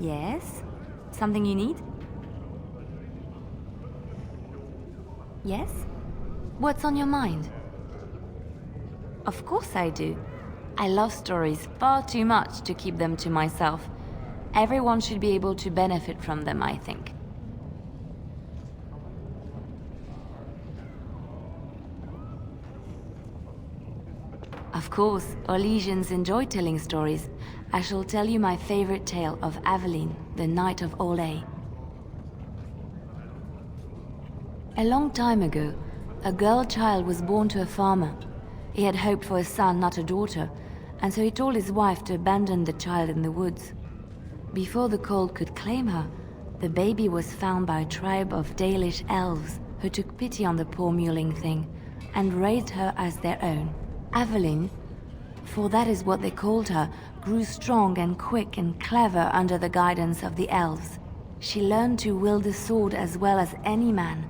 Yes? Something you need? Yes? What's on your mind? Of course I do. I love stories far too much to keep them to myself. Everyone should be able to benefit from them, I think. Of course, Orlesians enjoy telling stories. I shall tell you my favorite tale of Aveline, the Knight of Orlais. A long time ago, a girl child was born to a farmer. He had hoped for a son, not a daughter, and so he told his wife to abandon the child in the woods. Before the cold could claim her, the baby was found by a tribe of Dalish elves who took pity on the poor mewling thing and raised her as their own. Aveline, for that is what they called her, grew strong and quick and clever under the guidance of the elves. She learned to wield the sword as well as any man,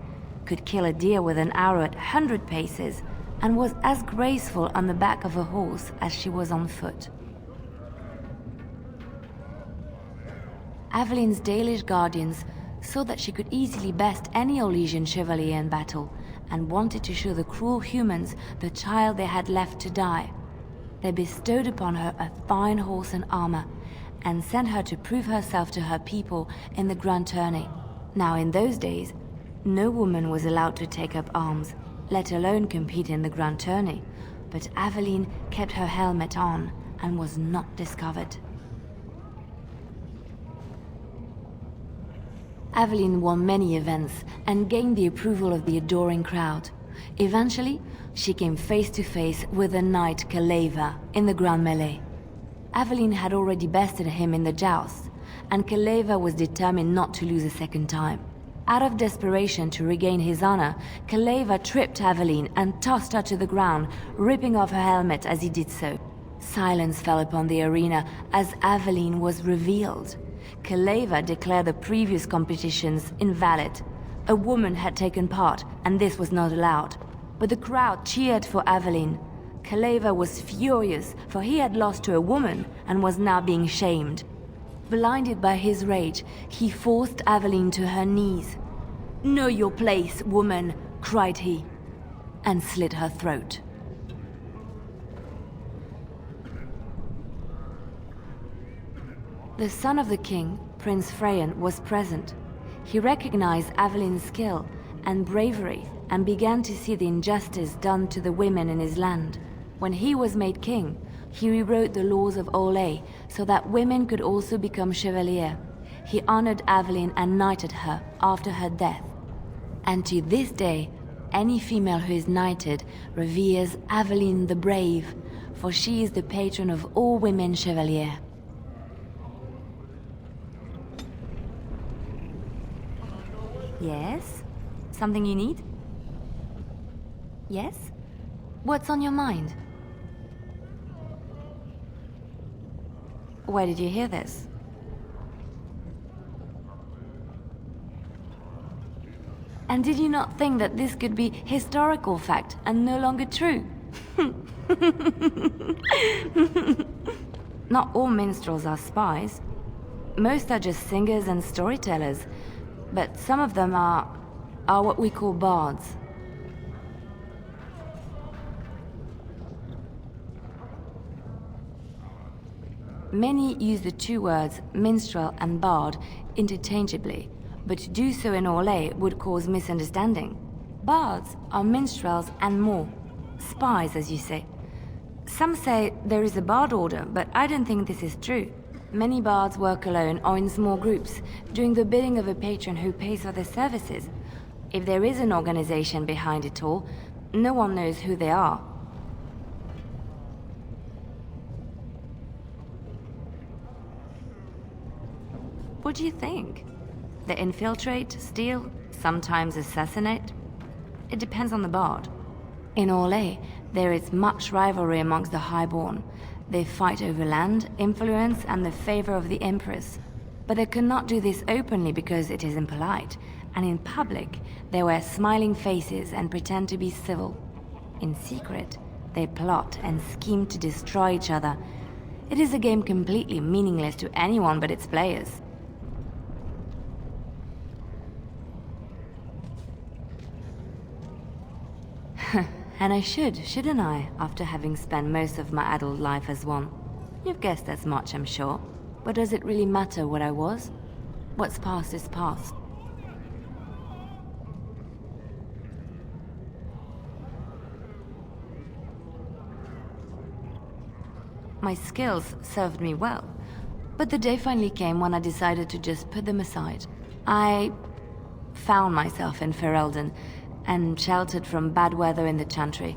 could kill a deer with an arrow at 100 paces, and was as graceful on the back of a horse as she was on foot. Aveline's Dalish guardians saw that she could easily best any Orlesian chevalier in battle, and wanted to show the cruel humans the child they had left to die. They bestowed upon her a fine horse and armor, and sent her to prove herself to her people in the grand tourney. Now in those days, no woman was allowed to take up arms, let alone compete in the grand tourney, but Aveline kept her helmet on and was not discovered. Aveline won many events and gained the approval of the adoring crowd. Eventually, she came face to face with the knight Kaleva in the Grand Melee. Aveline had already bested him in the joust, and Kaleva was determined not to lose a second time. Out of desperation to regain his honor, Kaleva tripped Aveline and tossed her to the ground, ripping off her helmet as he did so. Silence fell upon the arena as Aveline was revealed. Kaleva declared the previous competitions invalid. A woman had taken part, and this was not allowed. But the crowd cheered for Aveline. Kaleva was furious, for he had lost to a woman and was now being shamed. Blinded by his rage, he forced Aveline to her knees. "Know your place, woman," cried he, and slit her throat. The son of the king, Prince Freyan, was present. He recognized Aveline's skill and bravery and began to see the injustice done to the women in his land. When he was made king, he rewrote the laws of Orlais so that women could also become chevalier. He honored Aveline and knighted her after her death. And to this day, any female who is knighted reveres Aveline the Brave, for she is the patron of all women chevalier. Yes? Something you need? Yes? What's on your mind? Where did you hear this? And did you not think that this could be historical fact and no longer true? Not all minstrels are spies. Most are just singers and storytellers, but some of them are what we call bards. Many use the two words minstrel and bard interchangeably, but to do so in Orlais would cause misunderstanding. Bards are minstrels and more. Spies, as you say. Some say there is a bard order, but I don't think this is true. Many bards work alone or in small groups, doing the bidding of a patron who pays for their services. If there is an organization behind it all, no one knows who they are. What do you think? They infiltrate, steal, sometimes assassinate? It depends on the bard. In Orlais, there is much rivalry amongst the highborn. They fight over land, influence, and the favor of the Empress. But they cannot do this openly because it is impolite, and in public, they wear smiling faces and pretend to be civil. In secret, they plot and scheme to destroy each other. It is a game completely meaningless to anyone but its players. And I should, shouldn't I, after having spent most of my adult life as one? You've guessed as much, I'm sure. But does it really matter what I was? What's past is past. My skills served me well, but the day finally came when I decided to just put them aside. I found myself in Ferelden and sheltered from bad weather in the Chantry,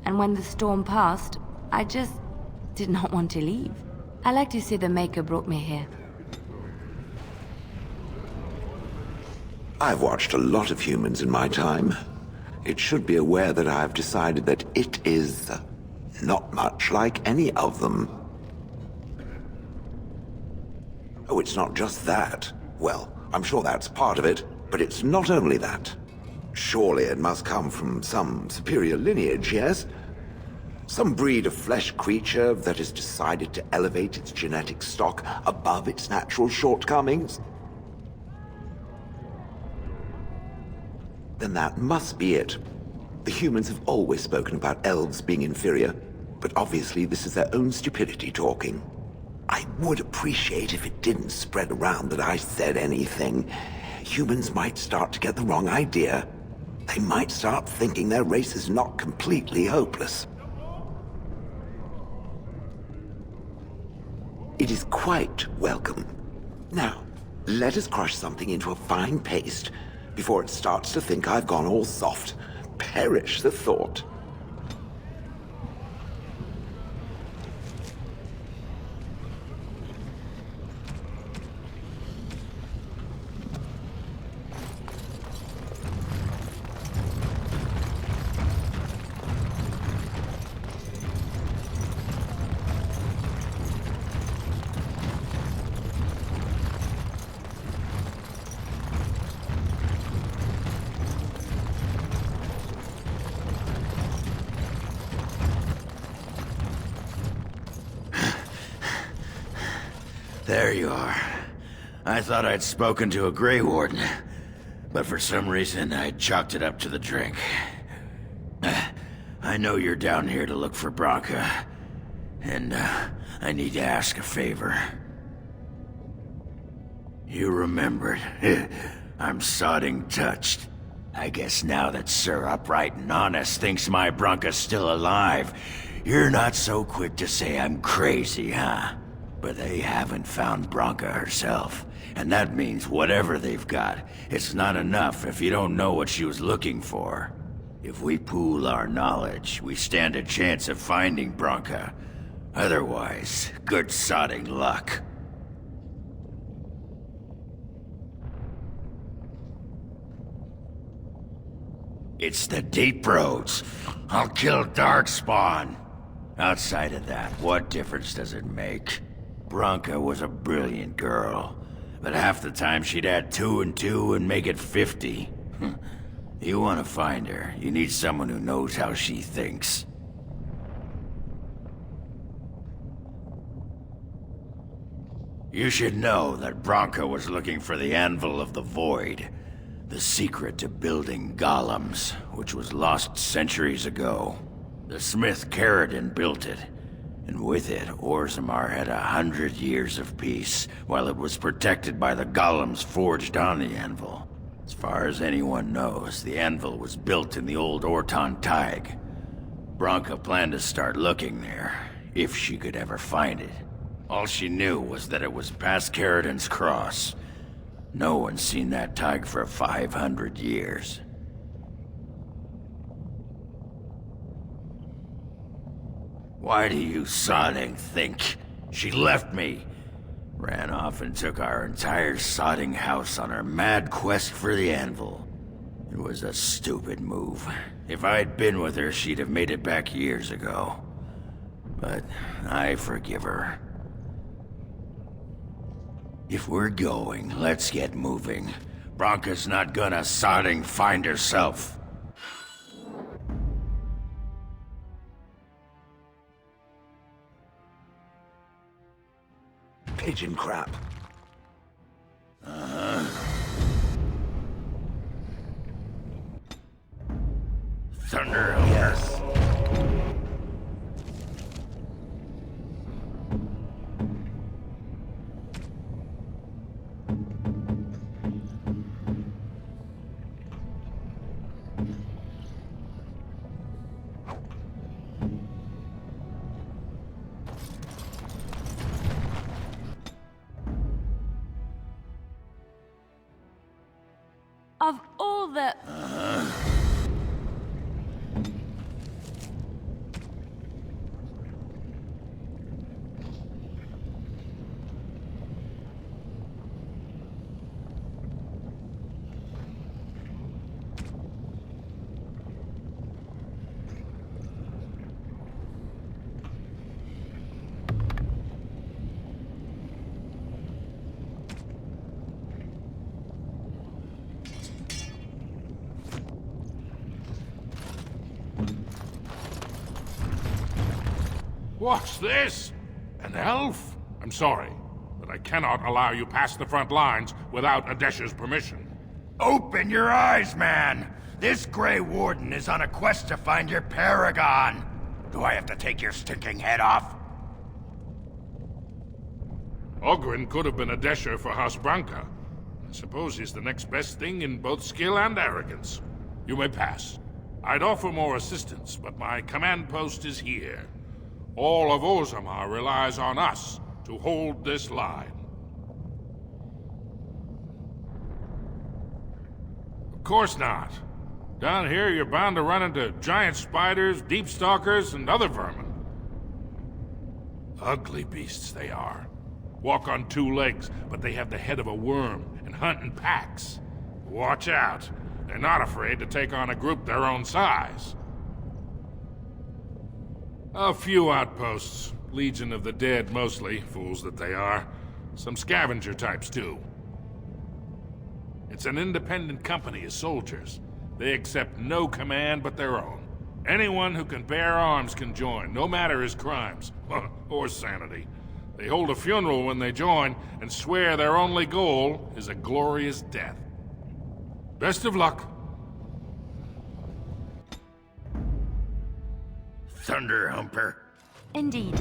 and when the storm passed, I just did not want to leave. I like to see the Maker brought me here. I've watched a lot of humans in my time. It should be aware that I've decided that it is not much like any of them. Oh, it's not just that. Well, I'm sure that's part of it, but it's not only that. Surely it must come from some superior lineage, yes? Some breed of flesh creature that has decided to elevate its genetic stock above its natural shortcomings? Then that must be it. The humans have always spoken about elves being inferior, but obviously this is their own stupidity talking. I would appreciate if it didn't spread around that I said anything. Humans might start to get the wrong idea. They might start thinking their race is not completely hopeless. It is quite welcome. Now, let us crush something into a fine paste before it starts to think I've gone all soft. Perish the thought. There you are. I thought I'd spoken to a Grey Warden, but for some reason I chalked it up to the drink. I know you're down here to look for Branka, and I need to ask a favor. You remembered. I'm sodding touched. I guess now that Sir Upright and Honest thinks my Branka's still alive, you're not so quick to say I'm crazy, huh? But they haven't found Branka herself, and that means whatever they've got, it's not enough if you don't know what she was looking for. If we pool our knowledge, we stand a chance of finding Branka. Otherwise, good sodding luck. It's the Deep Roads. I'll kill Darkspawn. Outside of that, what difference does it make? Branka was a brilliant girl, but half the time she'd add 2 and 2 and make it 50. You want to find her, you need someone who knows how she thinks. You should know that Branka was looking for the Anvil of the Void, the secret to building golems, which was lost centuries ago. The smith Caradon built it, and with it, Orzammar had 100 years of peace, while it was protected by the golems forged on the anvil. As far as anyone knows, the anvil was built in the old Orton Tig. Branka planned to start looking there, if she could ever find it. All she knew was that it was past Caradon's cross. No one's seen that Tig for 500 years. Why do you sodding think? She left me. Ran off and took our entire sodding house on her mad quest for the anvil. It was a stupid move. If I'd been with her, she'd have made it back years ago. But I forgive her. If we're going, let's get moving. Branka's not gonna sodding find herself. Pigeon crap. Thunder. Yes. feel the... What's this? An elf? I'm sorry, but I cannot allow you past the front lines without Adesha's permission. Open your eyes, man! This Grey Warden is on a quest to find your paragon! Do I have to take your stinking head off? Oghren could have been Adesha for House Branca. I suppose he's the next best thing in both skill and arrogance. You may pass. I'd offer more assistance, but my command post is here. All of Orzammar relies on us to hold this line. Of course not. Down here, you're bound to run into giant spiders, deep stalkers, and other vermin. Ugly beasts they are. Walk on two legs, but they have the head of a worm and hunt in packs. Watch out. They're not afraid to take on a group their own size. A few outposts. Legion of the Dead, mostly. Fools that they are. Some scavenger types, too. It's an independent company of soldiers. They accept no command but their own. Anyone who can bear arms can join, no matter his crimes. Or sanity. They hold a funeral when they join, and swear their only goal is a glorious death. Best of luck. Thunder Humper. Indeed.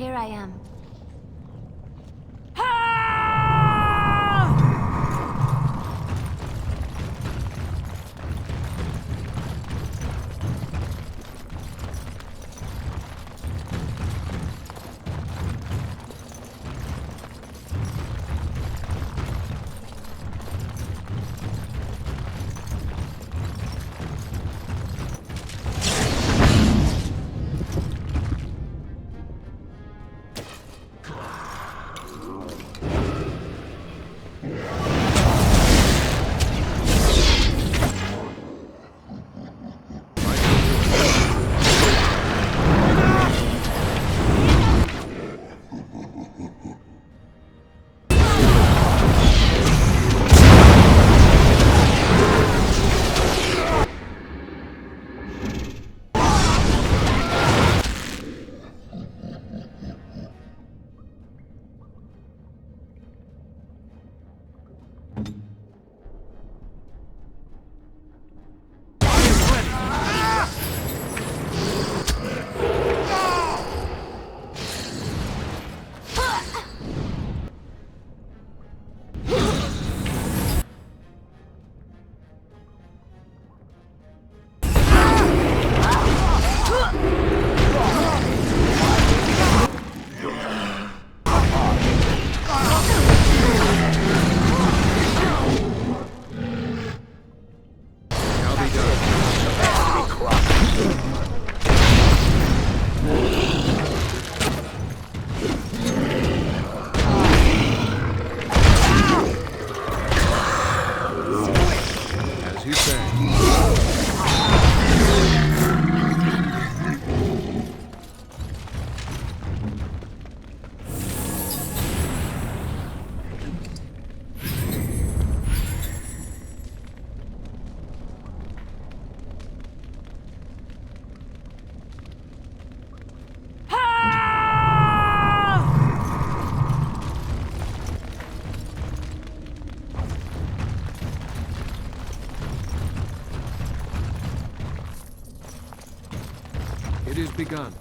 Here I am. you say? It is begun.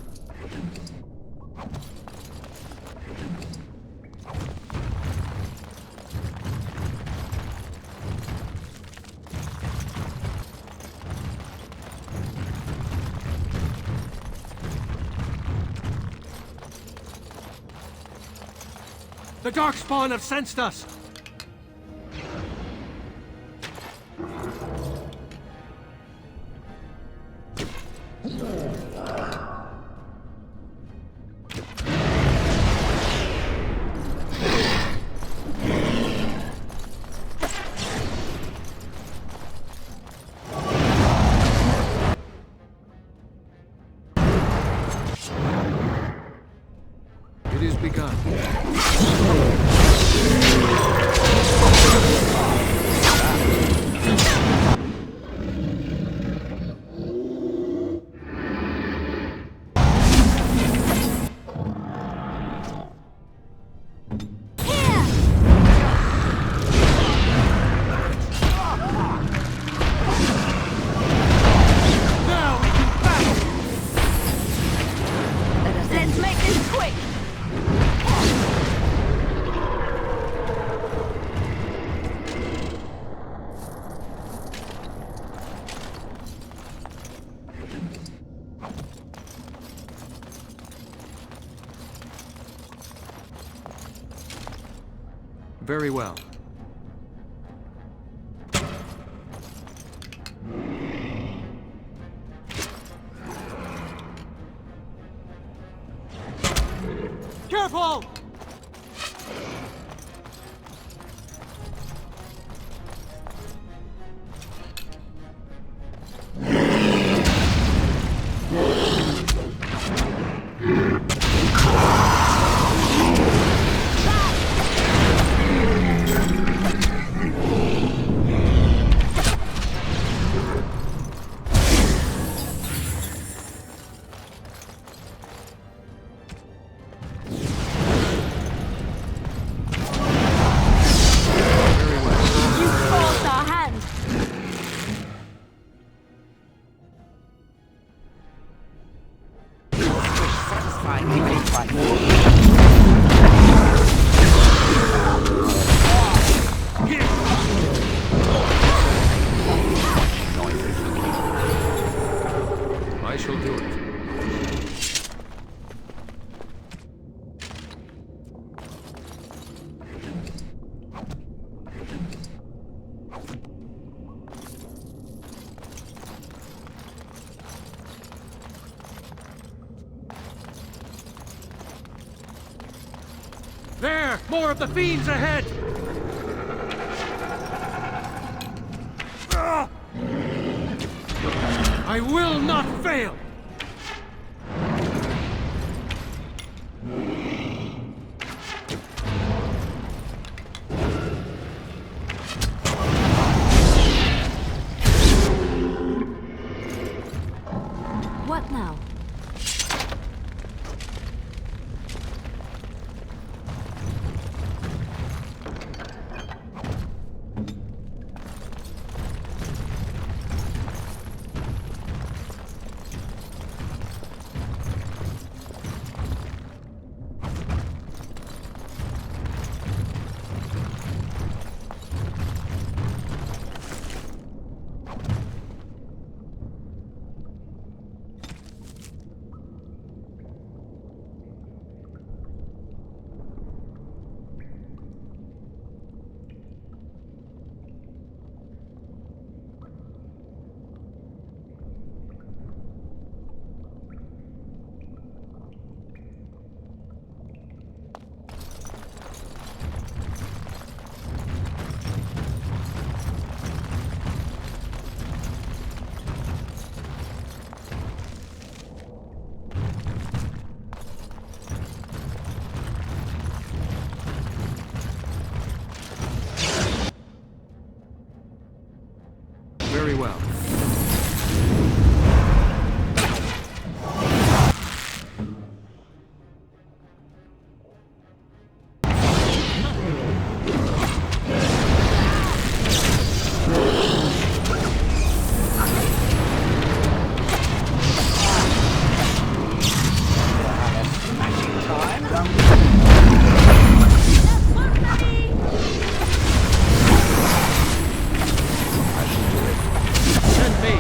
The Darkspawn have sensed us! It is begun. Let's make this quick! Very well. Careful! You forced our hand! Satisfied me by I shall do it. There! More of the fiends ahead! I will not fail! What now? Very well. Send me.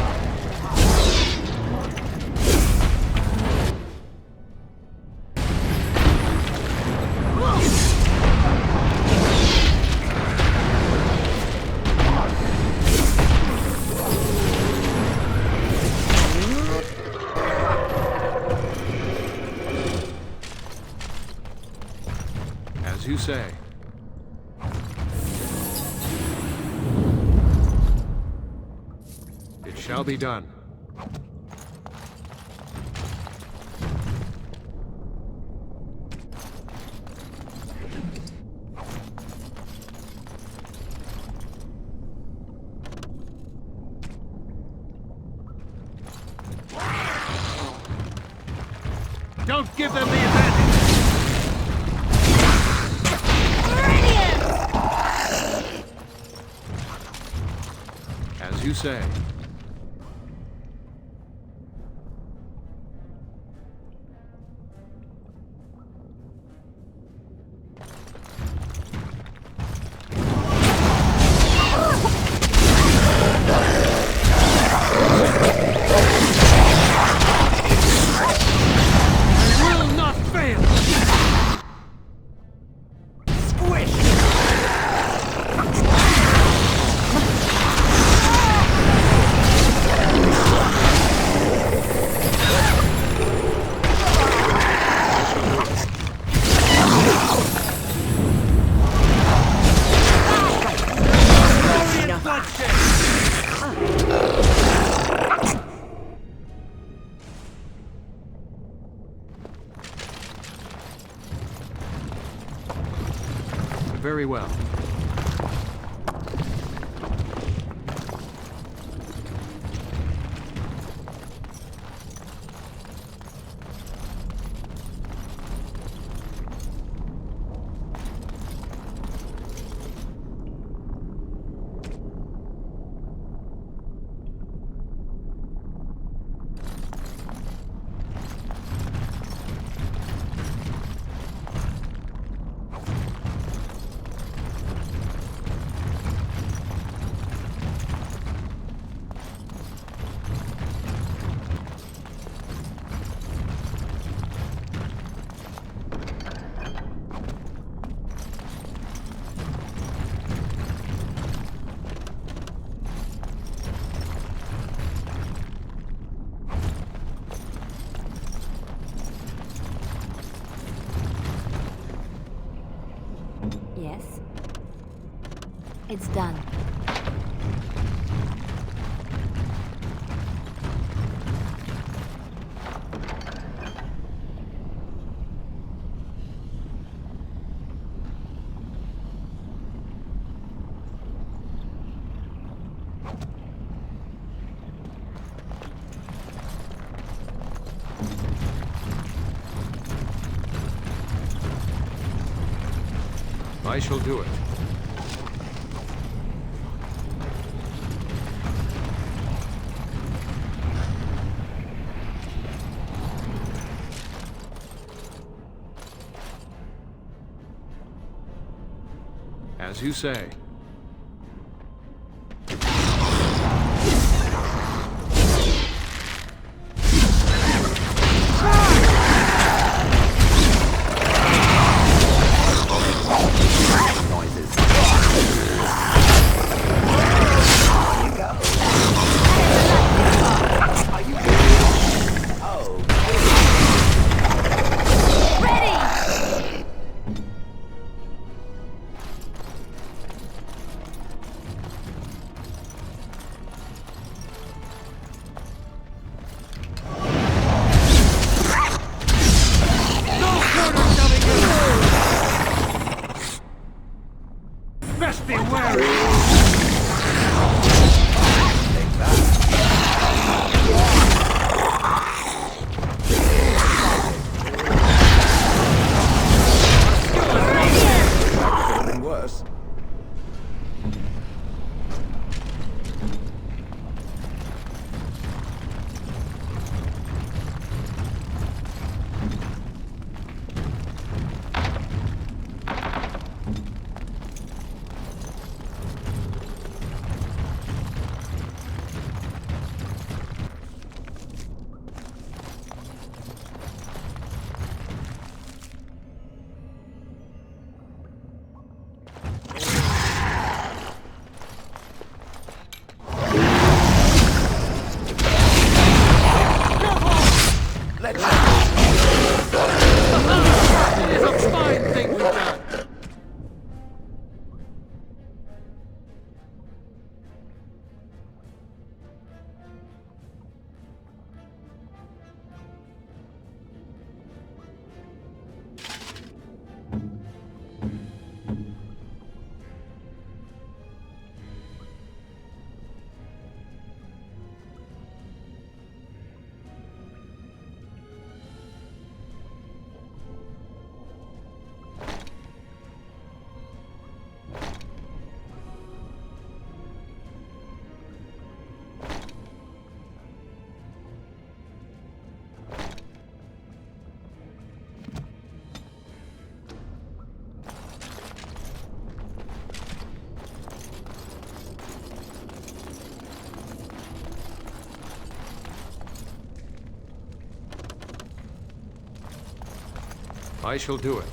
As you say. It shall be done. Don't give them the advantage! As you say. I will not fail! Very well. Yes? It's done. I shall do it. As you say. I shall do it.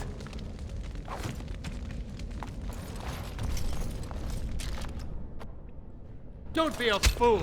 Don't be a fool!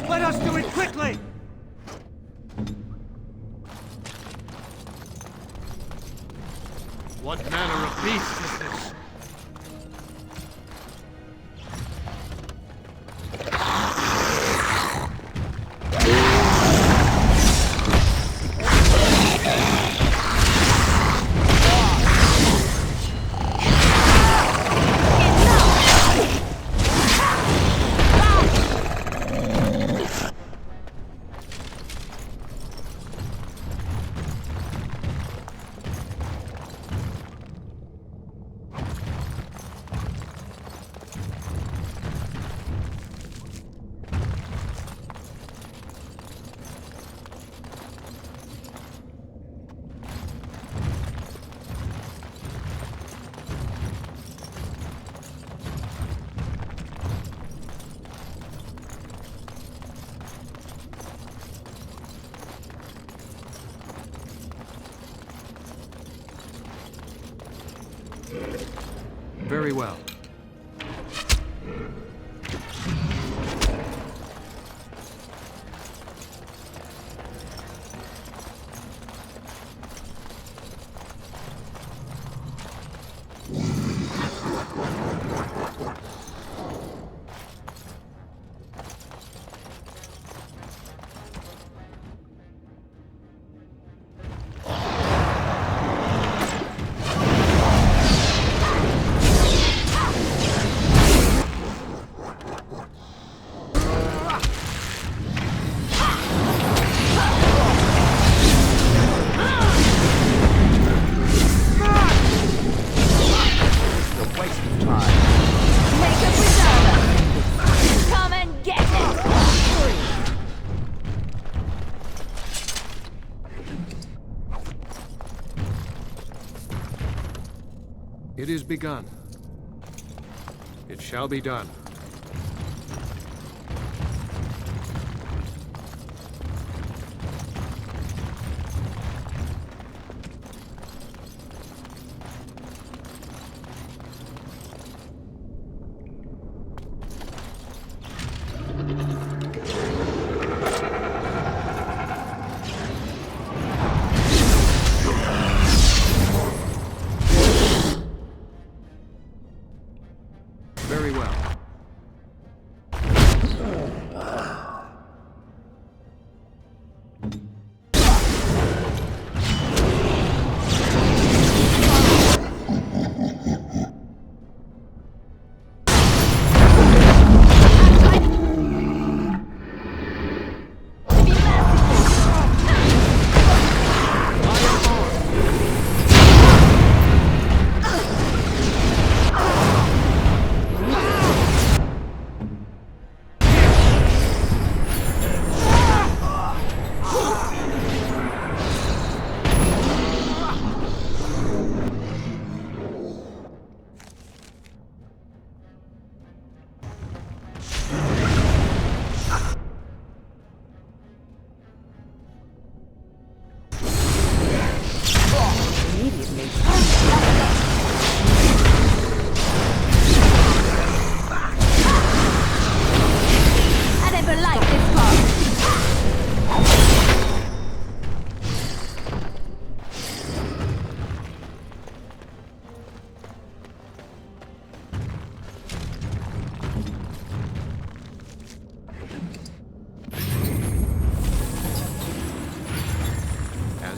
Let us do it quickly! What manner of beast is this? Very well. It is begun. It shall be done. Very well.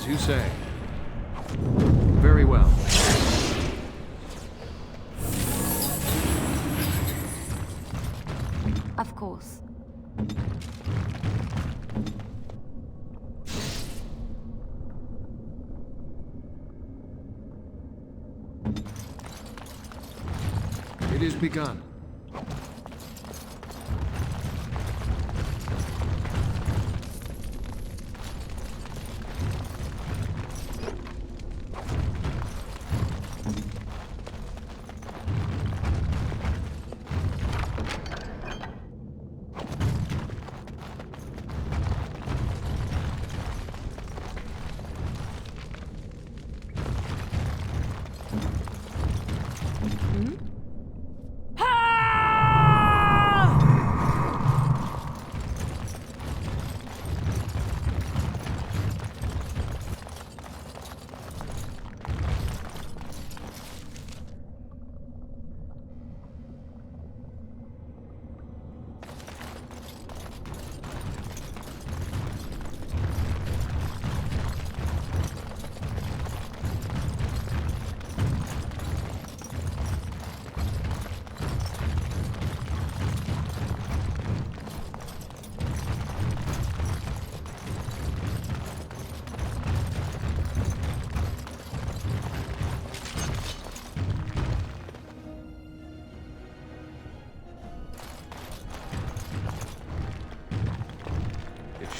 As you say. Very well. Of course. It is begun.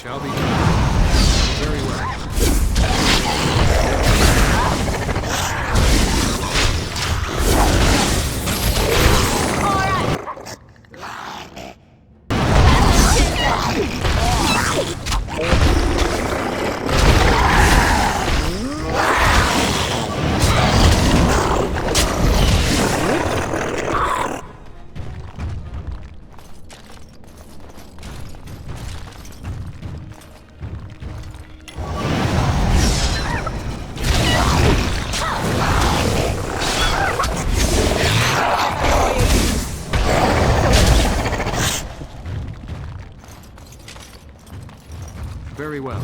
Shall be done. Very well. Very well.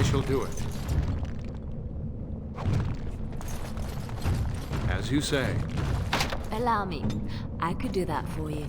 I shall do it. As you say. Allow me. I could do that for you.